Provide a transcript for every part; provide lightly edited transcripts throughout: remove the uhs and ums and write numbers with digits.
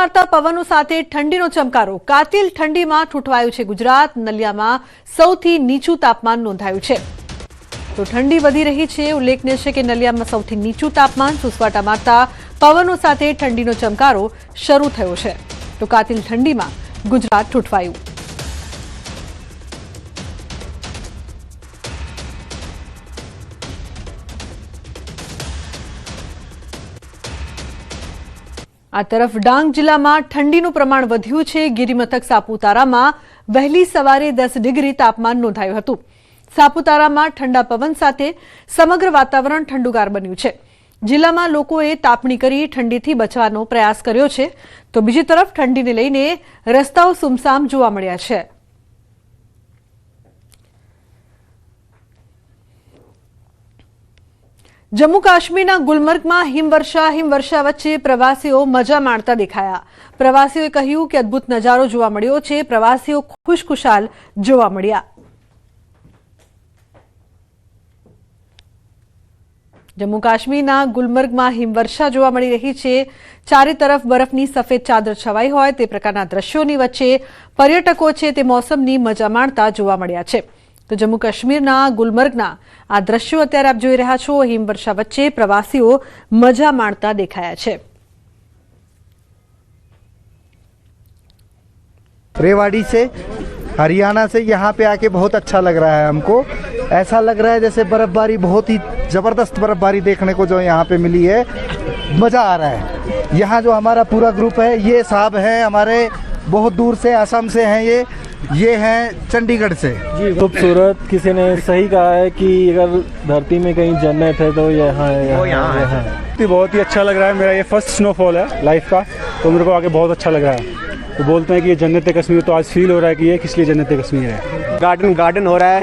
મારતા પવનો સાથે ઠંડીનો ચમકારો। કાતિલ ઠંડીમાં ઠૂંઠવાયું છે ગુજરાત। નલિયામાં સૌથી નીચું તાપમાન નોંધાયું છે। તો ઠંડી વધી રહી છે। ઉલ્લેખનીય છે કે નલિયામાં સૌથી નીચું તાપમાન સુસવાટા મારતા પવનો સાથે ઠંડીનો ચમકારો શરૂ થયો છે। તો કાતિલ ઠંડીમાં ગુજરાત ઠૂંઠવાયું। आ तरफ डांग जिल्ला में ठंडीનું પ્રમાણ વધ્યું છે। ગિરિમથક સાપુતારામાં વહેલી સવારે 10 ડિગ્રી તાપમાન નોંધાયું હતું। સાપુતારામાં ઠંડા પવન સાથે સમગ્ર વાતાવરણ ઠંડુગાર બન્યું છે। જિલ્લામાં લોકોએ તાપણી કરી ઠંડીથી બચવાનો પ્રયાસ કર્યો છે। તો બીજી તરફ ઠંડીને લઈને રસ્તાઓ સુમસામ જોવા મળ્યા છે। जम्मू काश्मीर गुलमर्ग में हिमवर्षा वच्चे प्रवासीओ मजा माणता देखाया। प्रवासीओए कह्युं के अद्भुत नजारो जोवा मळ्यो छे। प्रवासीओ खुशखुशाल जोवा मळ्या। जम्मू काश्मीर गुलमर्ग में हिमवर्षा जोवा मळी रही छे। चारे तरफ बरफनी सफेद चादर छवाई होय ते प्रकारना दृश्योनी वच्चे पर्यटको छे ते मौसमनी मजा माणता जोवा मळ्या छे। तो जम्मू काश्मीरना गुलमर्गना आ दृश्यो अत्यारे आप जोई रह्या छो। हिमवर्षा वच्चे प्रवासीओ मजा माणता देखाया छे। रेवाड़ी से हरियाणा से यहाँ पे आके बहुत अच्छा लग रहा है हमको। ऐसा लग रहा है जैसे बर्फबारी, बहुत ही जबरदस्त बर्फबारी देखने को जो यहाँ पे मिली है। मजा आ रहा है। यहाँ जो हमारा पूरा ग्रुप है, ये साहब हैं हमारे बहुत दूर से, असम से हैं ये हैं चंडीगढ़ से। जी खूबसूरत। किसी ने सही कहा है कि अगर धरती में कहीं जन्नत है तो यहाँ है। बहुत ही अच्छा लग रहा है। मेरा ये फर्स्ट स्नोफॉल है लाइफ का, तो मेरे को आके बहुत अच्छा लग रहा है। तो बोलते हैं कि ये जन्नत कश्मीर, तो आज फील हो रहा है कि ये किस लिए जन्नत कश्मीर है। गार्डन हो रहा है,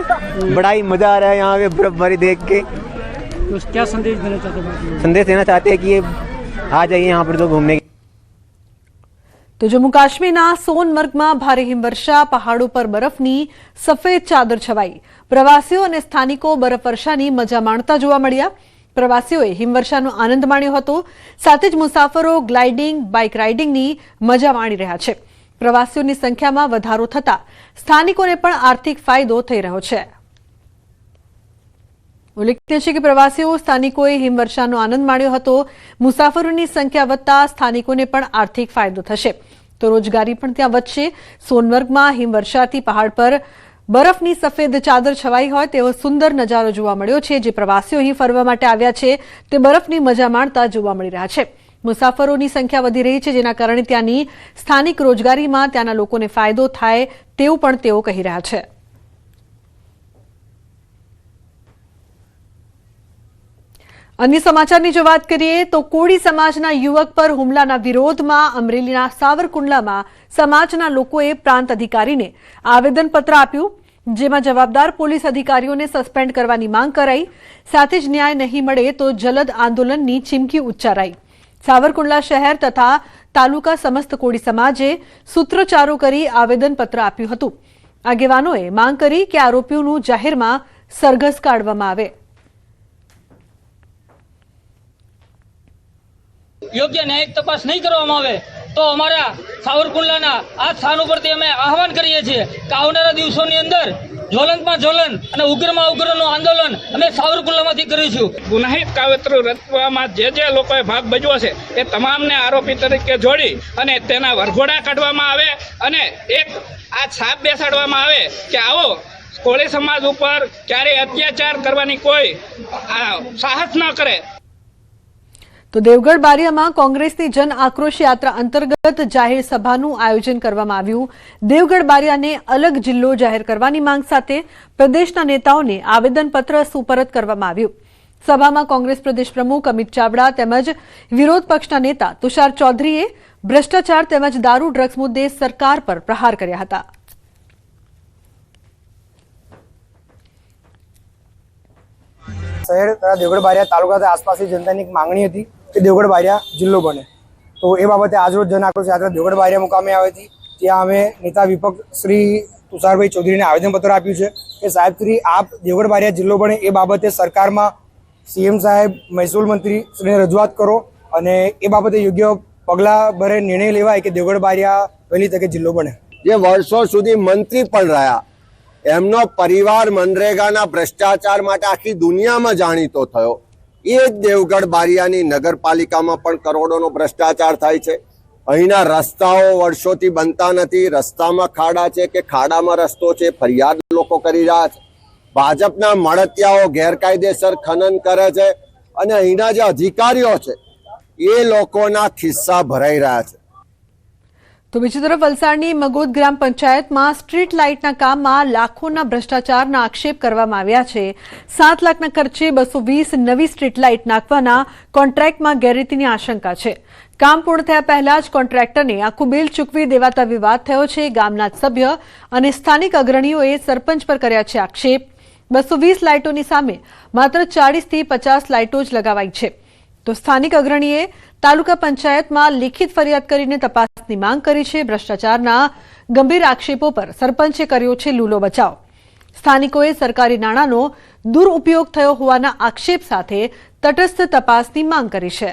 बड़ा ही मजा आ रहा है यहाँ पे बर्फबारी देख के। तो क्या संदेश देना चाहते हैं? संदेश देना चाहते हैं कि ये आ जाइए यहाँ पर तो घूमने। तो जम्मू काश्मीर सोनमर्ग में भारे हिमवर्षा। पहाड़ों पर बरफनी सफेद चादर छवाई। प्रवासीओ और स्थानिको बरफवर्षानी मजा माणता जोवा मळ्या। प्रवासीओए हिमवर्षानो आनंद माण्यो हतो। साथे ज मुसाफरो ग्लाइडिंग, बाइक राइडिंगनी मजा माणी रह्या छे। प्रवासीओनी संख्यामां वधारो थता स्थानिकोने पण आर्थिक फायदो थई रह्यो छे। उल्लेखनीय है कि प्रवासीओ स्थानिकोए हिमवर्षानो आनंद माण्यो हतो। मुसाफरोनी संख्या वधता स्थानिकोने पण आर्थिक फायदो थशे। तो रोजगारी पण त्यां वधशे। सोनमर्गमां हिमवर्षाथी पहाड़ पर बरफनी सफेद चादर छवाई होय तेवो सुंदर नजारो जोवा मळ्यो छे। जे प्रवासीओ અહીં ફરવા માટે આવ્યા છે તે બરફની મજા માણતા જોવા મળી રહ્યા છે। મુસાફરોની સંખ્યા વધી રહી છે, જેના કારણે ત્યાંની સ્થાનિક રોજગારીમાં ત્યાંના લોકોને ફાયદો થાય તેવું પણ તેઓ કહી રહ્યા છે। अन्य समाचारनी जो बात करिए तो कोળી समाजना युवक पर हुमलाना विरोधमां अमरेलीना सावरकुंडलामां समाजना लोकोए प्रांत अधिकारीने आवेदनपत्र आप्युं। जेमां जवाबदार पोलीस अधिकारीओने सस्पेन्ड करवानी मांग कराई। साथे ज न्याय नहीं मळे तो जलद आंदोलननी चीमकी उच्चाराई। सावरकुंडला शहर तथा तालुका समस्त कोળી समाजे सूत्रोच्चारो करी आवेदनपत्र आप्युं हतुं। आगेवानोए मांग करी के आरोपीओनुं जाहेरमां सरघस काढवामां आवे। योग्य न्यायिक तपास नहीं करवामां आवे तो अमारा सावरकुंडलाना आ स्थान परथी अमे आह्वान करीए छीए के आवनारा दिवसोनी अंदर ज्वलंतमां ज्वलन अने उग्रमां उग्रनुं आंदोलन अमे सावरकुंडलामांथी करीशुं। गुनाहित कावतरू रचवामां जे लोकोए भाग भजव्यो छे ते तमामने आरोपी तरीके जोड़ी अने तेना वरघोड़ा काढवामां आवे अने एक आ छाप बेसाडवामां आवे के आवो कोળી समाज उपर क्यारेय अत्याचार करवानी कोई साहस न करे। तो देवगढ़ बारियामां कांग्रेसनी जन आक्रोश यात्रा अंतर्गत जाहेर सभानुं आयोजन करवामां आव्युं। देवगढ़ बारियाने अलग जिल्लो जाहेर करवानी मांग साथे प्रदेशना नेताओने आवेदनपत्र सुपरत करवामां आव्युं। सभामां कांग्रेस प्रदेश प्रमुख अमित चावड़ा તેમજ विरोध पक्षना नेता तुषार चौधरीए भ्रष्टाचार તેમજ दारू ड्रग्स मुद्दे सरकार पर प्रहार कर्या हता। शहर तथा देवगढ़ बारिया तालुका आसपासनी जनतानी एक मांगणी हती कि देवगढ़ बारिया जिल्लो बने। तो ए बाबते आज रोज जन आक्रोश यात्रा देवगढ़ बारिया मुकामे आवी थी। त्यां अमे नेता विपक्ष श्री तुषारभाई चौधरीने आवेदनपत्र आप्युं छे कि साहेब श्री आप देवगढ़ बारिया जिल्लो बने ए बाबते सरकारमां सीएम साहेब, महसूल मंत्री श्रीने रजूआत करो अने ए बाबते योग्य પગલાં ભરે નિર્ણય લેવાય કે દેવગઢ બારિયા વહેલી તકે જિલ્લો બને. જે વર્ષો સુધી મંત્રી પણ રહ્યા, એમનો પરિવાર મનરેગાના ભ્રષ્ટાચાર માટે આખી દુનિયામાં જાણીતો થયો. એ જ દેવગઢ બારિયાની નગરપાલિકામાં પણ કરોડોનો ભ્રષ્ટાચાર થાય છે. અહીંના રસ્તાઓ વર્ષોથી બનતા નથી, રસ્તામાં ખાડા છે કે ખાડામાં રસ્તો છે, ફરિયાદ લોકો કરી રહ્યા છે. ભાજપના મળતિયાઓ ગેરકાયદેસર ખનન કરે છે અને અહીંના જે અધિકારીઓ છે એ લોકોના ખિસ્સા ભરાઈ રહ્યા છે. તો બીજી તરફ વલસાડની મગોદ ગ્રામ પંચાયતમાં સ્ટ્રીટ લાઇટના કામમાં લાખોના ભ્રષ્ટાચારના આક્ષેપ કરવામાં આવ્યા છે. 7 લાખના ખર્ચે 220 નવી સ્ટ્રીટ લાઇટ નાખવાના કોન્ટ્રાક્ટમાં ગેરરીતિની આશંકા છે. કામ પૂર્ણ થયા પહેલા જ કોન્ટ્રાક્ટરને આખું બિલ ચૂકવી દેવાતા વિવાદ થયો છે. ગામના જ સભ્ય અને સ્થાનિક અગ્રણીઓએ સરપંચ પર કર્યા છે આક્ષેપ. 220 લાઇટોની સામે માત્ર 40 થી 50 લાઇટો જ લગાવાઈ છે. તો સ્થાનિક અગ્રણીએ તાલુકા પંચાયતમાં લેખિત ફરિયાદ કરીને તપાસની માંગ કરી છે. ભ્રષ્ટાચારના ગંભીર આક્ષેપો પર સરપંચે કર્યો છે લૂલો બચાવ. સ્થાનિકોએ સરકારી નાણાંનો દુરુપયોગ થયો હોવાના આક્ષેપ સાથે તટસ્થ તપાસની માંગ કરી છે.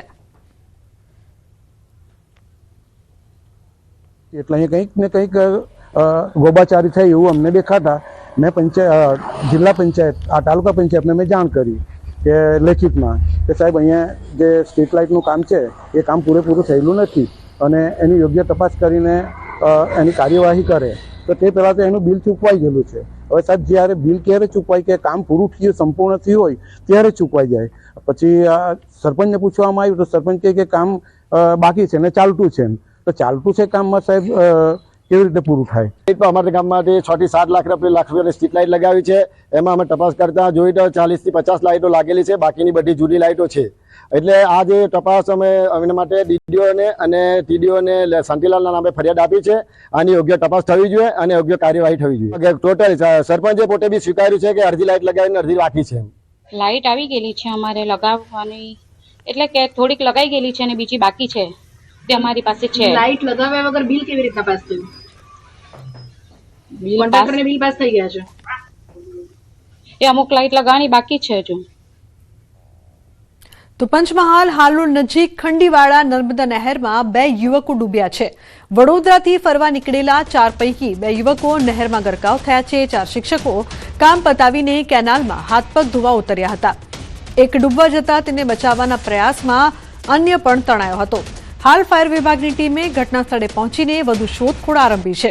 એટલે અહીં કંઈક ને કંઈક ગોબાચારી થઈ એવું અમને દેખાતા મેં જિલ્લા પંચાયત તાલુકા પંચાયતને મેં જાણ કરી કે લેખિતમાં કે સાહેબ અહીંયા જે સ્ટ્રીટ લાઇટનું કામ છે એ કામ પૂરેપૂરું થયેલું નથી અને એની યોગ્ય તપાસ કરીને એની કાર્યવાહી કરે. તો તે પહેલાં તો એનું બિલ ચૂકવાઈ ગયેલું છે. હવે સાહેબ જ્યારે બિલ ક્યારે ચૂકવાય કે કામ પૂરું થયું સંપૂર્ણ થયું હોય ત્યારે ચૂકવાઈ જાય. પછી સરપંચને પૂછવામાં આવ્યું તો સરપંચ કહે કે કામ બાકી છે ને ચાલતું છે. તો ચાલતું છે કામમાં સાહેબ કેવી રીતે પૂરું થાય? અમારા ગામમાંથી 6 થી 7 લાખ રૂપિયાની સ્ટ્રીટ લાઇટ લગાવી છે. એમાં અમે તપાસ કરતા જોઈ તો 40 થી 50 લાઇટો લાગેલી છે, બાકીની બધી જૂની લાઇટો છે. એટલે આ જે તપાસ અમે એના માટે ડીડીઓને અને ટીડીઓને શાંતિલાલના નામે ફરિયાદ આપી છે. આની યોગ્ય તપાસ થવી જોઈએ અને યોગ્ય કાર્યવાહી થવી જોઈએ. ટોટલ સરપંચે પોતે બી સ્વીકાર્યું છે કે અડધી લાઇટ લગાવીને અડધી બાકી છે. લાઇટ આવી ગયેલી છે અમારે લગાવવાની, એટલે કે થોડીક લગાઈ ગયેલી છે અને બીજી બાકી છે તે અમારી પાસે છે. લાઇટ લગાવ્યા વગર બિલ કેવી રીતે પાસ થયું? કોન્ટ્રાક્ટરને બિલ પાસ થઈ ગયા છે. એ અમુક લાઇટ લગાવવાની બાકી છે હજુ. તો પંચમહાલ હાલોલ નજીક ખંડીવાડા નર્મદા નહેરમાં 2 યુવકો ડૂબ્યા છે. વડોદરાથી ફરવા નીકળેલા 4 પૈકી 2 યુવકો નહેરમાં ગરકાવ થયા છે. 4 શિક્ષકો કામ પતાવીને કેનાલમાં હાથ પગ ધોવા ઉતર્યા હતા. એક ડૂબવા જતા તેને બચાવવાના પ્રયાસમાં અન્ય પણ તણાયો હતો. હાલ ફાયર વિભાગની ટીમે ઘટના સ્થળે પહોંચીને વધુ શોધખોળ આરંભી છે.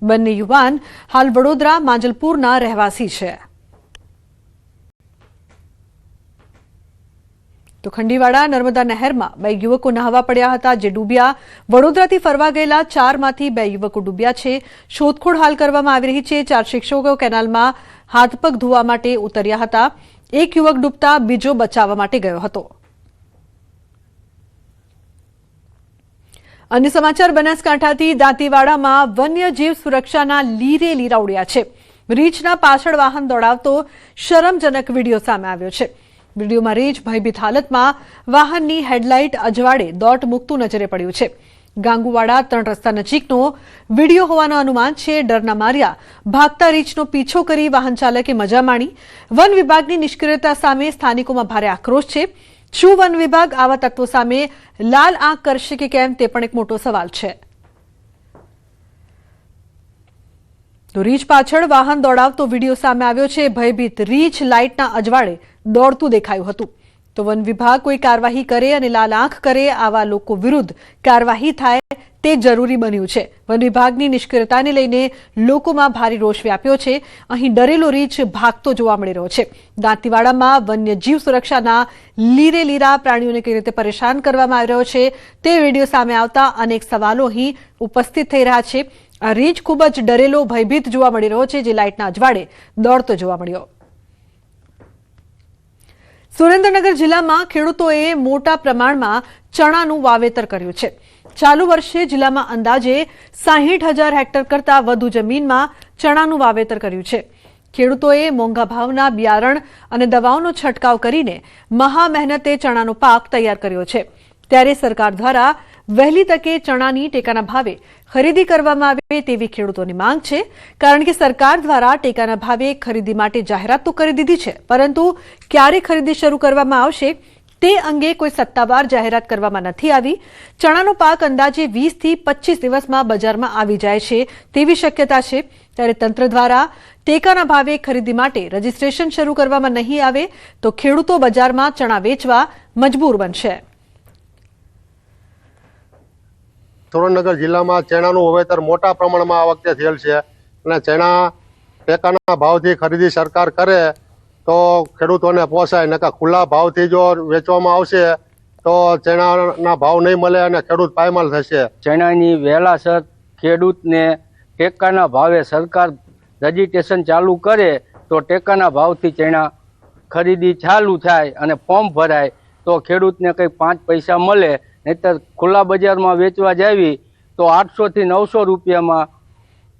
બંને યુવાન હાલ વડોદરા માંજલપુરના રહેવાસી છે. તો ખંડીવાડા નર્મદા નહેરમાં 2 યુવકો નહાવા પડ્યા હતા જે ડૂબ્યા. વડોદરાથી ફરવા ગયેલા 4માંથી 2 યુવકો ડૂબ્યા છે. શોધખોળ હાલ કરવામાં આવી રહી છે. 4 શિક્ષકો કેનાલમાં હાથ પગ ધોવા માટે ઉતર્યા હતા. એક યુવક ડૂબતા બીજો બચાવવા માટે ગયો હતો. અન્ય સમાચાર બનાસકાંઠાથી દાંતીવાડામાં વન્યજીવ સુરક્ષાના લીરે લીરા ઉડ્યા છે. રીંછના પાછળ વાહન દોડાવતો શરમજનક વિડીયો સામે આવ્યો છે. વિડીયોમાં રીંછ ભયભીત હાલતમાં વાહનની હેડલાઇટ અજવાળે દોટ મૂકતું નજરે પડ્યું છે. ગાંગુવાડા 3 રસ્તા નજીકનો વિડીયો હોવાનું અનુમાન છે. ડરના માર્યા ભાગતા રીંછનો પીછો કરી વાહન ચાલકે મજા માણી. વન વિભાગની નિષ્ક્રિયતા સામે સ્થાનિકોમાં ભારે આક્રોશ છે. શું વન વિભાગ આવા તત્વો સામે લાલ આંખ કરશે કે કેમ તે પણ એક મોટો સવાલ છે. તો રીંછ પાછળ વાહન દોડાવતો વિડીયો સામે આવ્યો છે. ભયભીત રીંછ લાઇટના અજવાળે દોડતું દેખાયું હતું. તો વન વિભાગ કોઈ કાર્યવાહી કરે અને લાલ આંખ કરે, આવા લોકો વિરુદ્ધ કાર્યવાહી થાય તે જરૂરી બન્યું છે. વન વિભાગની નિષ્ક્રિયતાને લઈને લોકોમાં ભારે રોષ વ્યાપ્યો છે. અહીં ડરેલો રીંછ ભાગતો જોવા મળી રહ્યો છે. દાંતીવાડામાં વન્યજીવ સુરક્ષાના લીરે લીરા પ્રાણીઓને કઈ રીતે પરેશાન કરવામાં આવી રહ્યો છે તે વિડીયો સામે આવતા અનેક સવાલો અહીં ઉપસ્થિત થઈ રહ્યા છે. આ રીંછ ખૂબ જ ડરેલો ભયભીત જોવા મળી રહ્યો છે જે લાઇટના અજવાળે દોડતો જોવા મળ્યો. સુરેન્દ્રનગર જિલ્લામાં ખેડૂતોએ મોટા પ્રમાણમાં ચણાનું વાવેતર કર્યું છે. ચાલુ વર્ષે જિલ્લામાં અંદાજે 60,000 હેક્ટર કરતાં વધુ જમીનમાં ચણાનું વાવેતર કર્યું છે. ખેડૂતોએ મોંઘા ભાવના બિયારણ અને દવાઓનો છંટકાવ કરીને મહા મહેનતે ચણાનો પાક તૈયાર કર્યો છે. ત્યારે સરકાર દ્વારા વહેલી તકે ચણાની ટેકાના ભાવે ખરીદી કરવામાં આવે તેવી ખેડૂતોની માંગ છે. કારણ કે સરકાર દ્વારા ટેકાના ભાવે ખરીદી માટે જાહેરાત તો કરી દીધી છે, પરંતુ ક્યારે ખરીદી શરૂ કરવામાં આવશે તે અંગે કોઈ સત્તાવાર જાહેરાત કરવામાં નથી આવી. ચણાનો પાક અંદાજે 20 થી 25 દિવસમાં બજારમાં આવી જાય છે તેવી શક્યતા છે. ત્યારે તંત્ર દ્વારા ટેકાના ભાવે ખરીદી માટે રજીસ્ટ્રેશન શરૂ કરવામાં નહીં આવે તો ખેડૂતો બજારમાં ચણા વેચવા મજબૂર બનશે. સુરેન્દ્રનગર જિલ્લામાં ચણાનું વાવેતર મોટા પ્રમાણમાં આ વખતે થયેલ છે અને ચણા ટેકાના ભાવથી ખરીદી સરકાર કરે તો ખેડૂતોને પોસાય, નકર ખુલ્લા ભાવથી જો વેચવામાં આવશે તો ચણાના ભાવ નહીં મળે અને ખેડૂત પાયમાલ થશે. ચણાની વહેલાસર ખેડૂતને ટેકાના ભાવે સરકાર રજીસ્ટ્રેશન ચાલુ કરે તો ટેકાના ભાવથી ચણા ખરીદી ચાલુ થાય અને ફોર્મ ભરાય તો ખેડૂતને કંઈ 5 પૈસા મળે. નહીંતર ખુલ્લા બજારમાં વેચવા જાવી તો 800 થી 900 રૂપિયામાં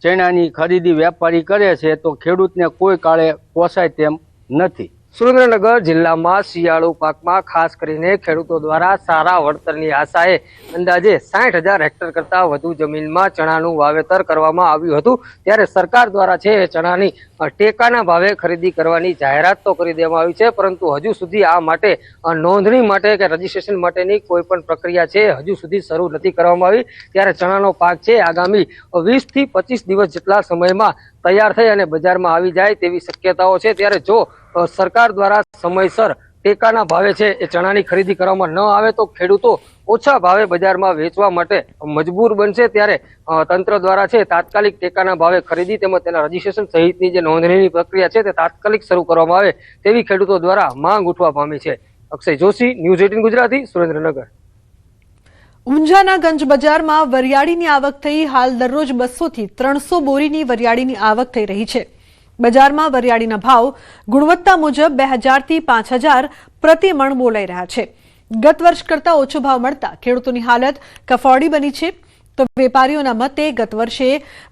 ચણાની ખરીદી વેપારી કરે છે તો ખેડૂતને કોઈ કાળે પોસાય તેમ નથી. સુરેન્દ્રનગર જિલ્લામાં શિયાળુ પાકમાં ખાસ કરીને ખેડૂતો દ્વારા સારા વળતરની આશાએ અંદાજે 60,000 હેક્ટર કરતાં વધુ જમીનમાં ચણાનું વાવેતર કરવામાં આવ્યું હતું. ત્યારે સરકાર દ્વારા છે ચણાની ટેકાના ભાવે ખરીદી કરવાની જાહેરાત તો કરી દેવામાં આવી છે, પરંતુ હજુ સુધી આ માટે નોંધણી માટે કે રજીસ્ટ્રેશન માટેની કોઈ પણ પ્રક્રિયા છે હજુ સુધી શરૂ નથી કરવામાં આવી. ત્યારે ચણાનો પાક છે આગામી 20 થી 25 દિવસ જેટલા સમયમાં તૈયાર થઈ અને બજારમાં આવી જાય તેવી શક્યતાઓ છે. ત્યારે જો સરકાર દ્વારા સમયસર ટેકાના ભાવે છે એ ચણાની ખરીદી કરવામાં ન આવે તો ખેડૂતો ઓછા ભાવે બજારમાં વેચવા માટે મજબૂર બનશે. ત્યારે તંત્ર દ્વારા છે તાત્કાલિક ટેકાના ભાવે ખરીદી તેમજ તેના રજીસ્ટ્રેશન સહિતની જે નોંધણીની પ્રક્રિયા છે તે તાત્કાલિક શરૂ કરવામાં આવે તેવી ખેડૂતો દ્વારા માંગ ઉઠવા પામી છે. અક્ષય જોશી, ન્યૂઝ 18 ગુજરાતી, સુરેન્દ્રનગર. ઊંઝાના ગંજ બજારમાં વરિયાળીની આવક થઈ. હાલ દરરોજ 200 થી 300 બોરીની વરિયાળીની આવક થઈ રહી છે. બજારમાં વરિયાળીના ભાવ ગુણવત્તા મુજબ 2000 થી 5000 પ્રતિ મણ બોલાઈ રહ્યા છે. ગત વર્ષ કરતાં ઓછો ભાવ મળતા ખેડૂતોની હાલત કફોડી બની છે. તો વેપારીઓના મતે ગત વર્ષે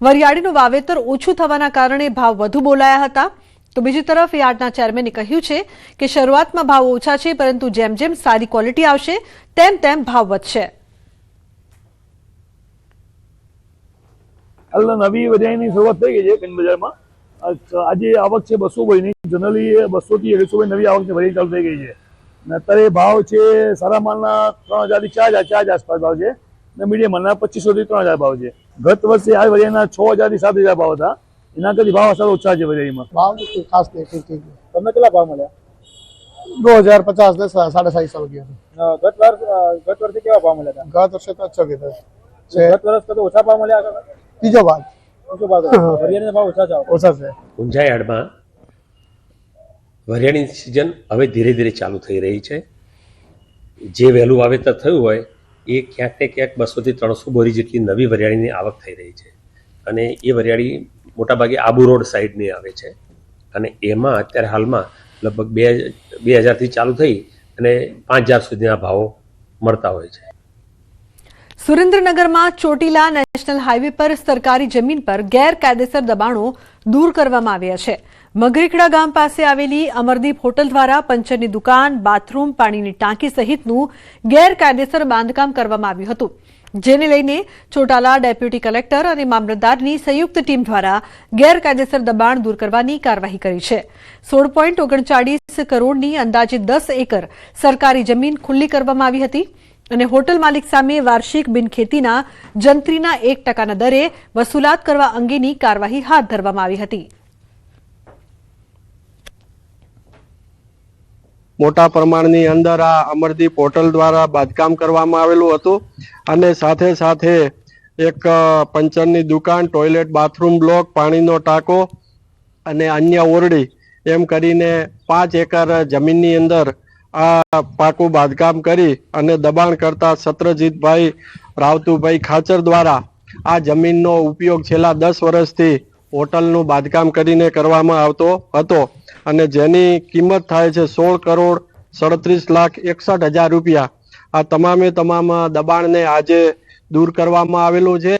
વરિયાળીનું વાવેતર ઓછું થવાના કારણે ભાવ વધુ બોલાયા હતા. તો બીજી તરફ યાર્ડના ચેરમેને કહ્યું છે કે શરૂઆતમાં ભાવ ઓછા છે, પરંતુ જેમ જેમ સારી ક્વોલિટી આવશે તેમ તેમ ભાવ વધશે. હાલ નવી વરિયાળીની શરૂઆત થઈ ગઈ છે ગંજ બજારમાં. આજે આવક છે 200 બોરીની. જનરલી 200 થી 150 બોરી નવી આવક છે વરિયાળી ચાલુ થઈ ગઈ છે. અને અત્યારે ભાવ છે સારા માલના 3000 થી 4000 આસપાસ ભાવ છે અને મીડિયમ માલના 2500 થી 3000 ભાવ છે. ગત વર્ષે આ વરિયાળીના 6000 થી 7000 ભાવ હતા. એના કરતી ભાવ અસર ઓછા છે વરિયાળીમાં. ભાવ ખાસ ઠીક. તમને કેટલા ભાવ મળ્યા? 2050 ને 750 રૂપિયા. ગત વર્ષે કેવા ભાવ મળ્યા હતા? ગત વર્ષે તો અચ્છા કીધા છે. ગત વર્ષ કરતા ઓછા ભાવ મળ્યા? ત્રીજો ભાગ વરિયાળીના ભાવ ઓછા છે. ઊંઝા યાર્ડમાં વરિયાળીની સિઝન હવે ધીરે ધીરે ચાલુ થઈ રહી છે. જે વહેલું વાવેતર થયું હોય એ ક્યાંક ને ક્યાંક 200 થી 300 બોરી જેટલી નવી વરિયાળીની આવક થઈ રહી છે. અને એ વરિયાળી મોટાભાગે આબુ રોડ સાઈડની આવે છે. અને એમાં અત્યારે હાલમાં લગભગ 2000 થી ચાલુ થઈ અને 5000 સુધીના ભાવો મળતા હોય છે. સુરેન્દ્રનગરમાં ચોટીલા નેશનલ હાઈવે પર સરકારી જમીન પર ગેરકાયદેસર દબાણો દૂર કરવામાં આવ્યા છે. મગરીખડા ગામ પાસે આવેલી અમરદીપ હોટલ દ્વારા પંચરની દુકાન, બાથરૂમ, પાણીની ટાંકી સહિતનું ગેરકાયદેસર બાંધકામ કરવામાં આવ્યું હતું. જેને લઈને ચોટાલા ડેપ્યુટી કલેક્ટર અને મામલતદારની સંયુક્ત ટીમ દ્વારા ગેરકાયદેસર દબાણ દૂર કરવાની કાર્યવાહી કરી છે. 16.39 કરોડની અંદાજે 10 એકર સરકારી જમીન ખુલ્લી કરવામાં આવી હતી અને હોટલ માલિક સામે વાર્ષિક બિનખેતીના જંત્રીના 1% દરે વસૂલાત કરવા અંગેની કાર્યવાહી હાથ ધરવામાં આવી હતી. મોટા પ્રમાણની અંદર આ અમરદીપ હોટલ દ્વારા બાંધકામ કરવામાં આવેલું હતું અને સાથે સાથે એક પંચરની દુકાન, ટોયલેટ, બાથરૂમ બ્લોક, પાણીનો ટાંકો અને અન્ય ઓરડી એમ કરીને 5 એકર જમીનની અંદર આ પાકું બાંધકામ કરી અને દબાણ કરતા સત્રજીતભાઈ રાવતુભાઈ ખાચર દ્વારા આ જમીનનો ઉપયોગ છેલ્લા 10 વર્ષથી હોટલનું બાંધકામ કરીને કરવામાં આવતો હતો અને જેની કિંમત થાય છે 16,37,61,000 રૂપિયા. આ તમામે તમામ દબાણને આજે દૂર કરવામાં આવેલું છે.